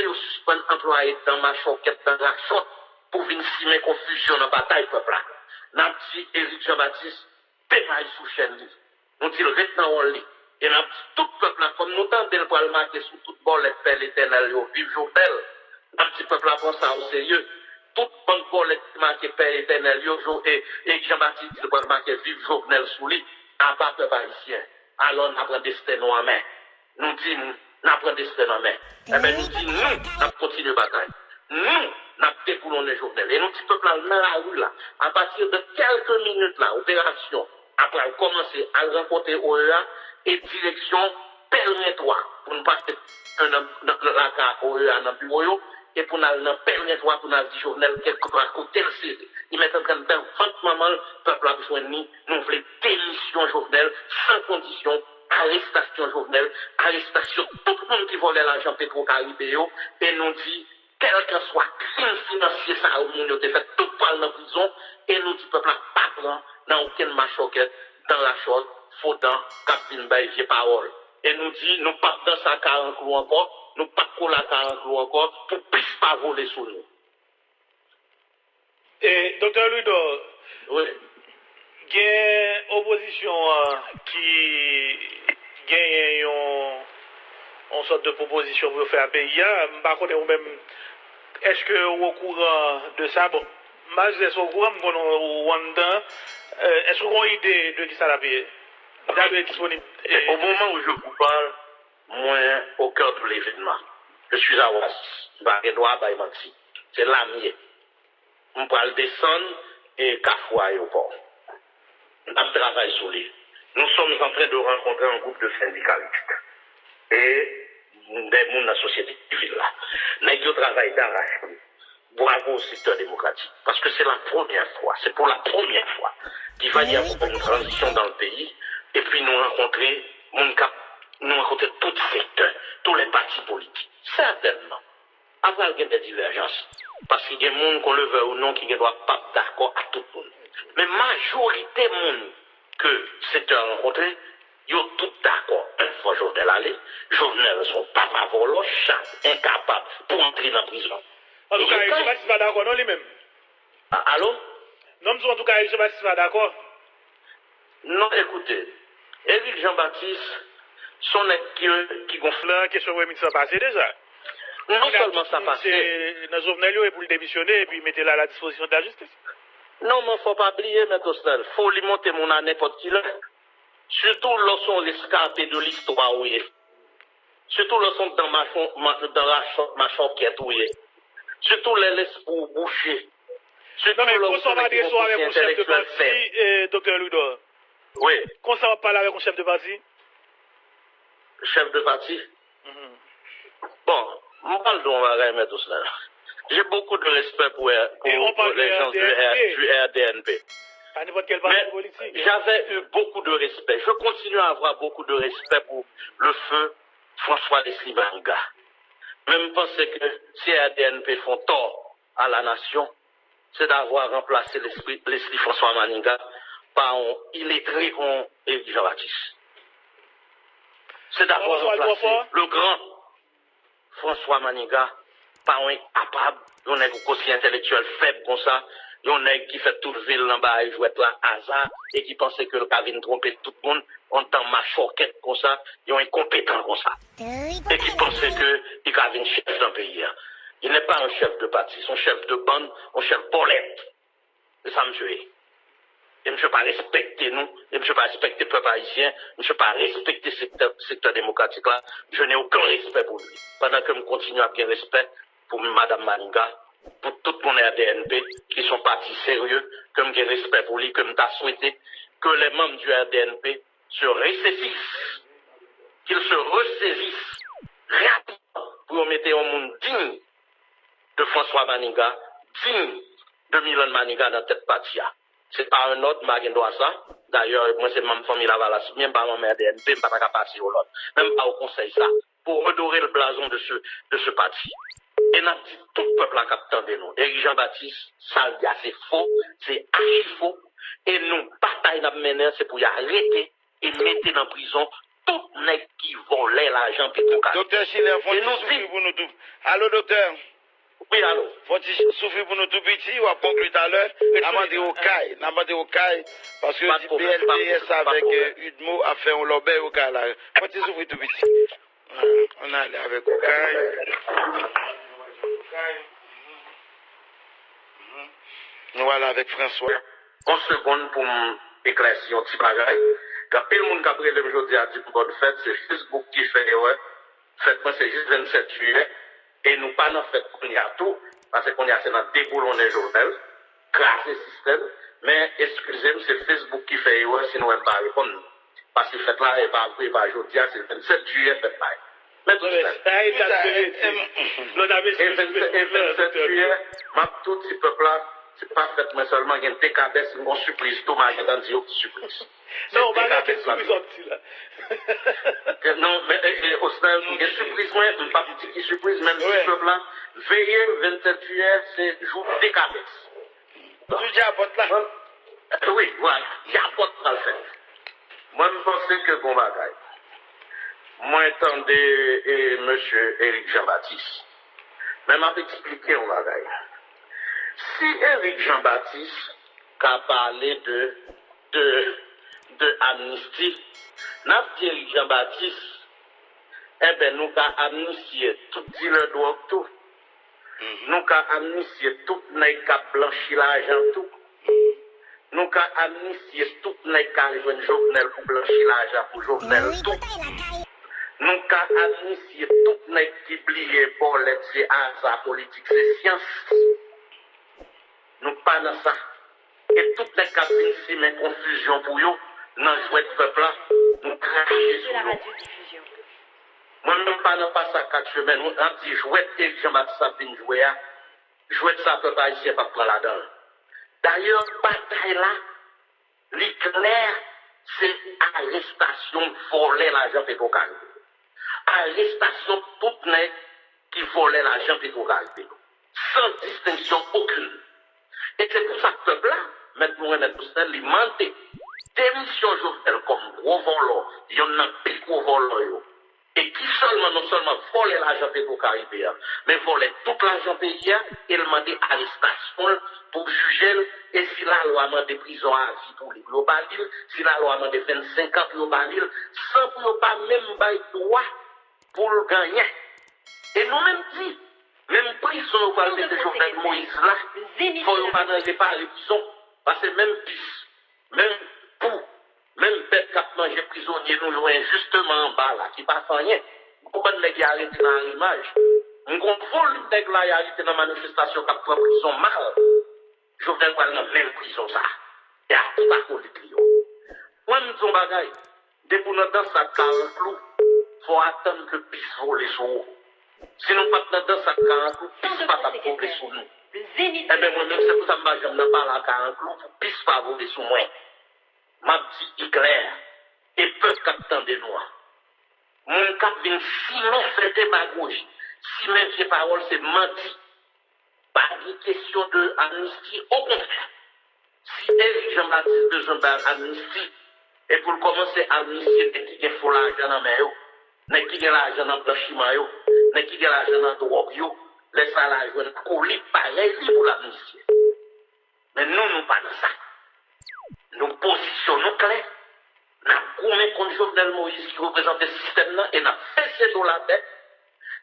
voulez suspendre employé dans ma choquette, dans la chotte, pour venir simer confusion dans la bataille peuple. N'a dit Éric Jean-Baptiste, démarre sous chaîne. Nous dit le reste en lit. Et n'a dit tout peuple, comme nous tendons pour le marquer sous toute bolette, Père l'éternel, vive Journel. N'a dit peuple, prend ça au sérieux. Toute bonne bolette marquée Père l'éternel, et Jean-Baptiste dit pour marquer vive Journel sous lui. À part peuple haïtien. Alors, nous prenons destin en main. Nous disons, nous prenons destin en main. Eh bien, nous disons, nous continuons la bataille. Nous découlons les journaux. Et nous disons, peuple, dans la rue, là, à partir de quelques minutes, là, opération, après, commencer à rencontrer OEA et direction, permets-toi, pour nous passer la carte OEA dans le bureau, et pour nous permettre pour nous dire journal quelque part à côté le CD. Il met en train de faire 20 moments, le peuple a besoin de nous voulons démission journal, sans condition, arrestation journal, arrestation tout le monde qui volait l'argent Petro-Caribéo, et nous dit, quel que soit crime financier, ça, au monde, fait tout poil dans la prison, et nous dit, peuple, pas prendre dans aucune machoquette, dans la chose, faut dans, Captain Baye, parole. Et nous dit, nous pas dans sa 40 clous encore, nous pas coller à 40 clous encore, pour plus pas voler sur nous. Et, docteur Ludo, oui. Il y a une opposition qui gagne une sorte de proposition pour faire un pays. Par contre, est-ce que vous êtes au courant de ça? Bon, moi, je suis au courant, est-ce que vous avez une idée de qui ça va payer? Disponible. Au moment où je vous parle, moi, au cœur de l'événement, je suis à Ouass, Edouard Baïmanti. C'est l'ami. On parle descendre et Kafou aéroport. On travaille sur lui. Nous sommes en train de rencontrer un groupe de syndicalistes et des gens de la société civile là. Nous travaillons d'arrache. Bravo au secteur démocratique. Parce que c'est la première fois, c'est pour la première fois qu'il va y avoir une transition dans le pays. Et puis nous rencontrer tous les secteurs, tous les partis politiques. Certainement. Après, il y a des divergences. Parce qu'il y a des gens qu'on le veut ou non qui ne doivent pas être d'accord à tout le monde. Mais majorité de gens que le secteur a rencontré, ils sont tous d'accord. Une fois Jovenel allé, Jovenel son papa volo, chat, incapable pour entrer dans la prison. En tout cas, je ne sais pas si tu vas d'accord, non, lui-même. Allô? Non, en tout cas, je ne sais pas si tu vas d'accord. Non, écoutez, Éric Jean-Baptiste, son qui gonfle. La question de ça passé déjà. Non seulement ça passé. Dans Jovenel et pour le démissionner et puis mettez la à la disposition de la justice. Non, mais il ne faut pas oublier, M. Tostel. Il faut lui monter mon à n'importe qui là. Surtout lorsqu'on rescapé de l'histoire où il est. Surtout lorsqu'on dans ma choquette où il est. Surtout les laisse pour boucher. Non, mais quand on va dire ça avec un chef de parti, Dr. Ludo. Oui. Quand ça va parler avec un chef de parti? Chef de parti? Bon, on parle de M. Tostel. J'ai beaucoup de respect pour les gens du RDNP. À n'importe quel parti politique. J'avais eu beaucoup de respect. Je continue à avoir beaucoup de respect pour le feu François Leslie Maniga. Même penser que si RDNP font tort à la nation, c'est d'avoir remplacé Leslie François Maniga par un illettré comme Éric Jean-Baptiste. C'est d'avoir remplacé le grand François Maniga par un capable, il y en a aussi intellectuel faible comme ça, il y en a qui fait toute ville en bas et jouer là hasard et qui pensait que le Kavin trompait tout le monde en tant ma choquette comme ça, ils ont incompétent comme ça. Et qui pensait que il Kavin chef d'un pays. Il n'est pas un chef de parti, son chef de bande, un chef bolette. C'est ça, monsieur. Et monsieur pas respecter nous, et monsieur pas respecter le peuple haïtien, monsieur pas respecter le secteur démocratique là, je n'ai aucun respect pour lui. Pendant que je continue à avoir respect pour Mme Maniga, pour tout mon RDNP, qui sont partis sérieux, comme j'ai respect pour lui, comme tu as souhaité, que les membres du RDNP se ressaisissent, qu'ils se ressaisissent rapidement pour mettre un monde digne de François Maniga, digne de Milan Maniga dans cette partie. C'est pas un autre, je dois ça. D'ailleurs, moi, c'est ma famille là-bas, même pas mon RDNP, je ne peux pas passer au l'autre. Même pas au conseil ça. Pour redorer le blason de ce parti. Et n'a dit tout le peuple à captant de nous. Éric Jean-Baptiste, ça c'est faux, c'est archi faux. Et nous, bataille n'a mené, c'est pour y arrêter et mettre en prison tout nèg qui volait l'argent Petrocal. Docteur Chiller, faut souffrir pour nous tout. Allô, docteur? Oui, allô? Faut-il souffrir pour nous tout petit ou à conclure tout à l'heure? N'a demandé au CAI, parce que du BLTS avec Udmo a fait un lobby au CAI là. Faut-il souffrir tout petit? On a allé avec au CAI. Nous voilà avec François. Une seconde pour m'éclaircir un petit bagage. Quand tout le monde qui a pris aujourd'hui à dire bonne fête, c'est Facebook qui fait ouais. Fête moi c'est juste 27 juillet. Et nous pas dans fête qu'on y a tout, parce qu'on y a c'est dans déboulonner journal, classer système. Mais excusez-moi, c'est Facebook qui fait ouais, sinon on ne pas répondre. Parce que fête là, et pas aujourd'hui, c'est le 27 juillet, fête là. Mais tout ça. Et 27 juillet, tout petit peuple là, c'est pas fait, mais seulement il y a un TKB, c'est une surprise, tout le monde a dit surprise. Non, on va dire que c'est surprise là. Non, mais au stade, il y a surprise, mais pas petit qui surprise, même si peuple là, veillez 27 juillet, c'est jour TKB. Tu dis à votre là? Oui, voilà, il y a pas de le faire. Moi, je pense que bon bagaille. Moi, attendez, monsieur Éric Jean-Baptiste. Mais m'a expliqué un bagaille. Si Éric Jean-Baptiste a parlé de amnistie, n'a dit Éric Jean-Baptiste, eh ben nous avons amnistié tout dealer de drogue tout. Nous avons amnistié tout nèg qui blanchi l'argent tout. Nous avons amnistié tout nèg qui a joué Jovenel pour blanchir l'argent pour Jovenel tout. Nous avons amnistié tout nèg qui blié pour c'est hasard politique, c'est science. Nous pas dans ça. Et toutes les cabines si mes confusion pour eux, dans le jouet de peuple là, nous crachons sur nous. Moi, même pas dans pas ça 4 semaines, nous avons dit jouet et Jean-Baptiste a venu jouer à. Jouet ça peut pas ici, pas prendre là-dedans. D'ailleurs, bataille là, l'éclair, c'est arrestation voler l'argent Petrocal. Arrestation toutes les qui volaient l'argent Petrocal. Sans distinction aucune. Et c'est pour ça que le peuple là, maintenant, on est tous menté. Démission Jovenel comme gros voleur, il y en a plus gros voleur. Et qui seulement, non seulement volait l'argent Petro-Caribéen, mais volait tout l'argent pays, et il m'a dit arrestation pour juger, et si la loi m'a dit prison à vie pour les globaliles, si la loi m'a dit 25 ans globaliles, sans pour pas même bail droit pour le gagner. Et nous-mêmes dit, même prison, on va mettre Jovenel Moïse là, il faut pas dans pas les prisons, parce que même pisse, même pour, même bête qui a mangé prisonnier, nous jouons injustement en bas là, qui passe rien. Pourquoi nous les arrêter dans l'image? Nous contrôlons les nègres là, arrêter dans la manifestation qui a pris prison mal. Jovenel pas dans la même prison ça. Et à tout à côté de lui. Moi, nous disons bagaille, depuis nous dans sa carre clou, faut attendre que puisse voler sur nous. Si nous pas dans sa carre clou, puisse pas voler sur nous. Eh bien, moi-même, c'est pour ça que je ne parle pas la carre clou, puisse pas voler sur moi. Ma petite claire, et peuple captant des noirs. Mon cap vient si mes fait démagogie, si mes vieilles paroles c'est menti. Pas de question de amnistie, au contraire. Si Éric Jean-Baptiste besoin d'amnistie, et pour commencer à amnistier, n'est qui faut l'argent dans mes yeux, n'est qui l'argent dans le blanchiment, n'est qui l'argent dans le drogue, laisse à l'argent de colis pareil pour l'amnistie. Mais nous pas dans ça. Nous positionnons clair, nous avons contre Jovenel Moïse qui représente le système et nous avons fait dans la tête,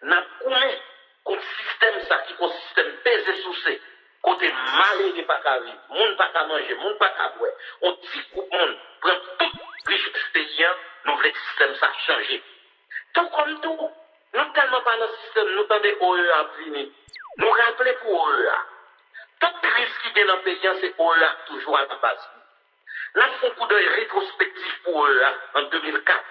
nous avons contre le système ça qui est un système pesé sous ses côté malé de pas qu'à vivre, monde pas qu'à manger, monde pas qu'à boire, on dit que le monde prend tout richesse paysan, nous voulons que le système ça changer. Tout comme tout, nous tellement pas dans le système, nous tendez OEA venir, nous rappelons pour OEA. Toute crise qui est dans le pays, c'est OEA toujours à la base. Là, c'est un coup d'œil rétrospectif pour eux, en 2004.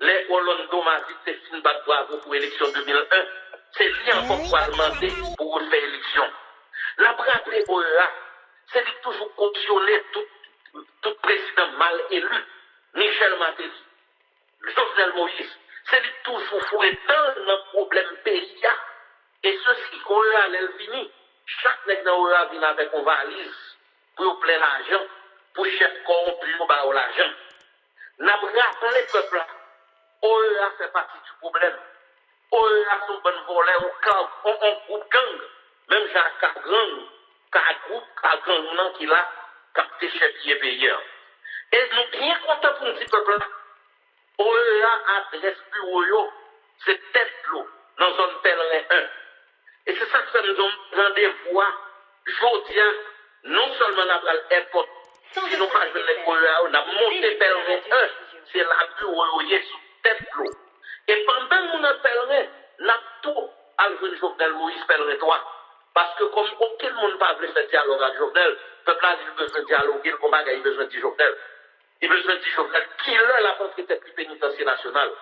Les Orlando Marit, c'est fini de bravo pour l'élection 2001. C'est lui encore parlementaire pour faire élection. Là, pour rappeler OEA, c'est lui toujours cautionner tout président mal élu. Michel Matéli, Jovenel Moïse, c'est lui toujours fouet dans le problème pays. Et ceci, OEA, elle vini. Chaque nègre dans OEA vient avec une valise pour plein l'argent. Pour chef corrompu, nous avons l'argent. Nous avons rappelé le peuple OEA fait partie du problème. OEA sont bonnes volets, on groupe gang, même Jacques Gang, gang qui l'a capté chez payeur. Et nous bien contents pour un petit peuple là. OEA adresse bureau, c'est tête l'eau, dans zone pèlerin 1. Et c'est ça que ça nous donne rendez-vous. Aujourd'hui, non seulement on a l'airport, si nous pas joué les OEA, on a monté pèlerin 1, c'est la bureau sous tête l'eau. Et pendant que nous avons pèlerin, nous avons tout à jouer Jovenel Moïse pèlerin 3. Parce que comme aucun monde ne peut faire dialogue avec Jovenel, le peuple a besoin de dialoguer, le combat a besoin de Jovenel. Il a besoin de Jovenel qui est la contre plus pénitentiaire nationale.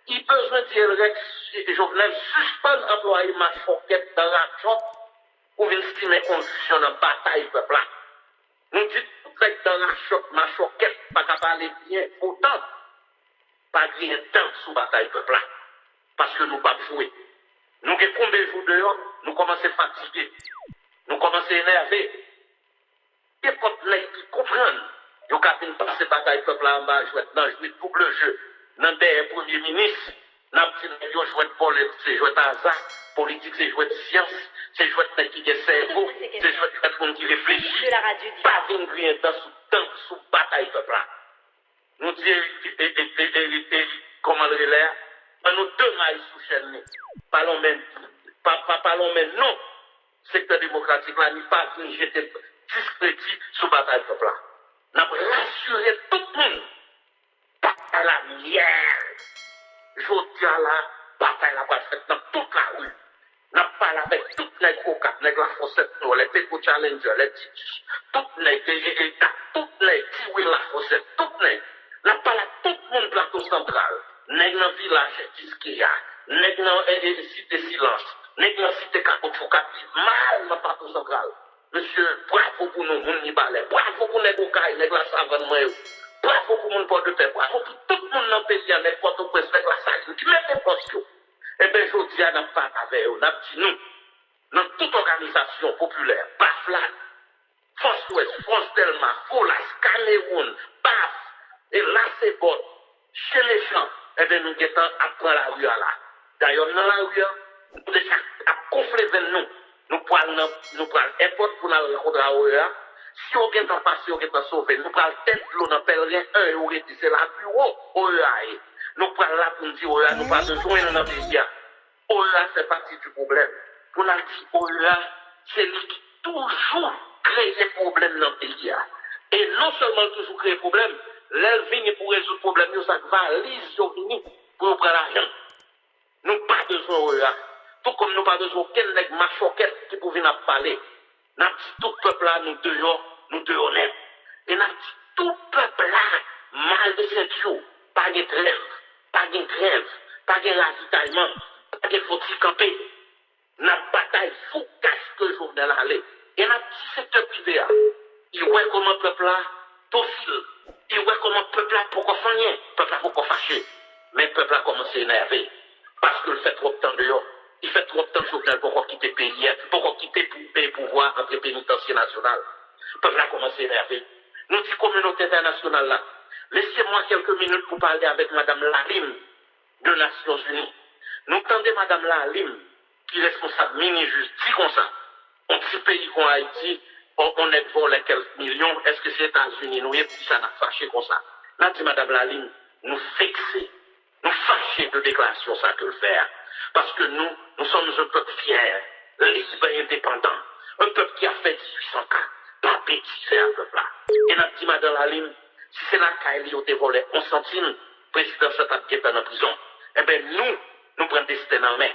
Il a besoin de dire Jovenel suspend employé ma foquette dans la chope pour estimer confusion dans la bataille peuple. Nous disons tout dans la chope, ma choquette, pas qu'à parler bien, autant, pas bien temps sous bataille peuple. Parce que nous ne pouvons pas jouer. Nous avons combien de jours dehors, nous commençons à fatiguer. Nous commençons à énerver. Et quand les qui comprennent, ils ont passé bataille peuple en bas, jouer double jeu. Dans le premier ministre, nous avons joué de politique, c'est joué de hasard. Politique, c'est joué de science. C'est joué de qui est cerveau. C'est joué de monde qui réfléchit. Pas rien sous bataille peuple. Nous disons, comment le relais, nous deux mailles sous chaîne. Parlons même non. Secteur démocratique là, ni pas ni jeter discrédit sous bataille peuple là. Nous avons rassuré tout le monde. Bataille la mière. Je dis à la bataille la va faite dans toute la rue. Nous avons parlé avec toutes les coca, les la fossette, les péco challenger, les titus, toutes les tiwi la fossette, toutes les. Nous avons parlé à tout le monde plateau central. Nèg dans village Tiskia, nèg dans cité silence, nèg dans cité Capochou mal dans plateau central. Monsieur, bravo pour nous, moun ni balai, bravo pour nèg Okaï, nèg la savane moi. Bravo pour moun port de paix, bravo pour tout le monde dans le pays, nèg Port-au-Prince, nèg la saline, qui met des postes. Eh bien, je dis à n'a pas avec eux, n'a dit nous, dans toute organisation populaire, Baflan, Force Ouest, Force Delma, Folas, Cameroun, Baf, et là c'est bon, chez les gens, eh bien, nous guettons après la rue là. D'ailleurs, dans la rue, nous déjà à confler vers nous. Nous prenons airport pour nous rencontrer à OEA. Si on est en passé, on est en sauvé. Nous prenons tête de l'eau dans pèlerin 1 et on c'est la bureau OEA. Nous prenons là pour nous dire OEA, nous prenons besoin de notre pays. OEA fait partie du problème. Pour nous dire OEA, c'est lui qui toujours crée des problèmes dans le pays. Et non seulement toujours créer des problèmes, l'Elvin pour résoudre le problème, ça valise pour prendre l'argent. Nous n'avons pas besoin d'OEA. Tout comme nous n'avons pas besoin d'aucun machoquette qui peut venir parler. Nous avons dit tout le peuple là, nous deux honnêtes. Et nous avons dit tout le peuple là, mal de ceinture, pas de trêve, pas de grève, pas de ravitaillement, pas de faut-il camper. Nous avons bataille fou casse que Jovenel allait. Et nous avons dit secteur privé. Il voit comment le peuple là, docile. Il voit comment le peuple là, pourquoi faire rien, le peuple là, pourquoi fâcher. Mais le peuple a commencé à énerver. Parce qu'il fait trop de temps dehors. Il fait trop de temps Jovenel pour quitter le pays, pour quitter le pouvoir entre les pénitentiaires nationales. Le peuple a commencé à énerver. Nous dit communauté internationale là, laissez-moi quelques minutes pour parler avec Madame Lalim de Nations Unies. Nous entendons Madame Lalim, qui est responsable mini-juste, dit comme ça. Un petit pays comme Haïti, on est volé quelques millions, est-ce que c'est les États-Unis, nous, et puis ça n'a fâché comme ça. Là, dit Madame Lalim, nous fixer. Nous fâchons de déclaration ça que le faire. Parce que nous sommes un peuple fier, libre et indépendant. Un peuple qui a fait 1804. Pas petit, c'est un peuple là. Et nous dit Madame Lalim, si c'est la Kaili ou des volets 11 centimes, président Satat qui est en prison, eh bien nous prenons des destin en main.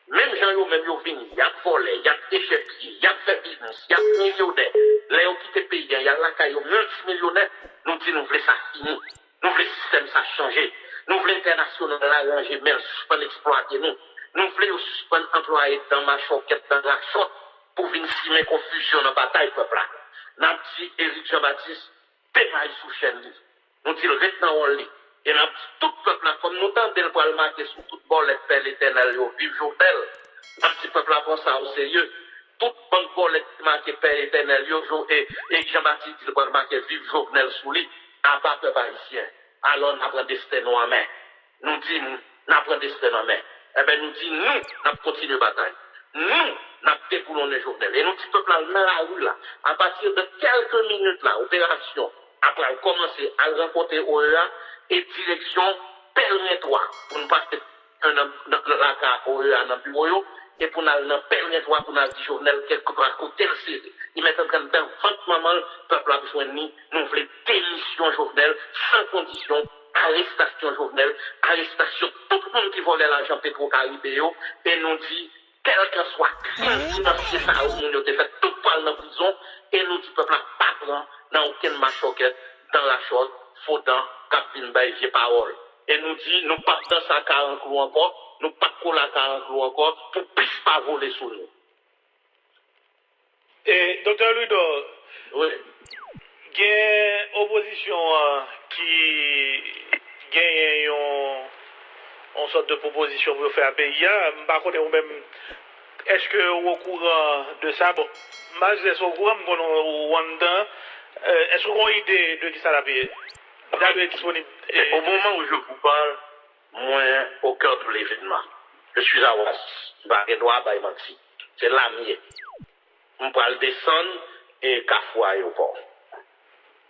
Même gens même yo vini, y a volé, y a échepé, y a fait business, y a millionnaire. Là, ils ont quitté le pays, y a la Kaili multimillionnaire. Nous disons, nous voulons ça fini. Nous voulons le système ça changer. Nous voulons l'international arranger, mais suspendre exploiter nous. Nous voulons suspendre employer dans ma choquette, dans la chotte, pour venir simer confusion dans la bataille peuple. Nous avons dit Éric Jean-Baptiste, pénaille sous chaîne. Nous disons le retenant en lit. Et nous avons dit tout le peuple, comme nous tentons pour le marquer sous toute bord les pères l'éternel, vive Jovenel. Nous avons dit peuple prend ça au sérieux. Toute bonne bord les marquer père l'éternel, et Jean-Baptiste dit pour le marquer vive Jovenel sous lit, à bas peuple haïtien. Alors, nous avons destin en main. nous disons, nous prenons des dans la main. Eh bien, nous disons, nous, nous continuons la bataille. Nous, nous découlons les journaux. Et nous, petit peuple, dans la rue, là, à partir de quelques minutes, là, opération, après, commencer à rencontrer OEA et direction permettoire pour nous passer la carte OEA dans le bureau et pour nous permettoire pour nous dire journal quelque part à côté le CD. Ils mettent en train de faire 20 moments, le peuple a besoin de nous voulons démission journal sans condition. Arrestation journal, arrestation tout le monde qui volait l'argent Petro-Caribéo et nous dit, quel que soit crime financier ça où nous avons fait tout poil dans la prison et nous dit peuple pas prend dans aucune machoquette dans la chose, faut dans Captain Bay vieux parole. Et nous dit, nous pas dans sa 40 clous encore, nous pas coller à 40 clous encore pour plus pas voler sur nous. Et docteur Ludo, oui. Il y a une opposition qui gagne une sorte de proposition pour faire un pays. Est-ce que vous êtes au courant de ça? Bon, moi je suis au courant, est-ce que vous avez une idée de qui ça va payer? Disponible. Au moment où je vous parle, moi, au cœur de l'événement, je suis à Ouassis, c'est l'ami. On parle descendre et Carrefour aéroport.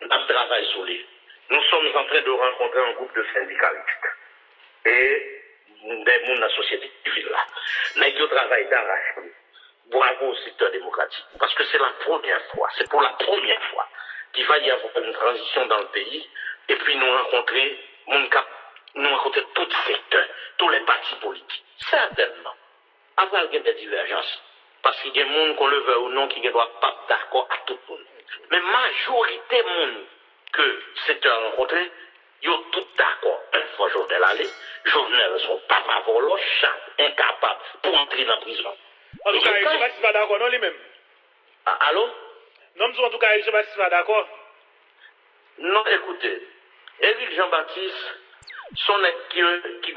On travaille sur lui. Nous sommes en train de rencontrer un groupe de syndicalistes et des gens de la société civile là. Mais ils travaillent d'arrache. Bravo au secteur démocratique. Parce que c'est la première fois, c'est pour la première fois qu'il va y avoir une transition dans le pays et puis nous rencontrer tous les secteurs, tous les partis politiques. Certainement. Après, il y a des divergences. Parce qu'il y a des gens qu'on le veut ou non qui ne doivent pas d'accord à tout le monde. Mais majorité de monde que c'était rencontré, ils sont tous d'accord. Une fois Jovenel allé, Jovenel son papa volo, incapable pour entrer dans la prison. En tout cas, je ne suis pas d'accord, non, lui-même. Allô? Non, en tout cas, je ne suis pas d'accord. Non, écoutez, Éric Jean-Baptiste, son qui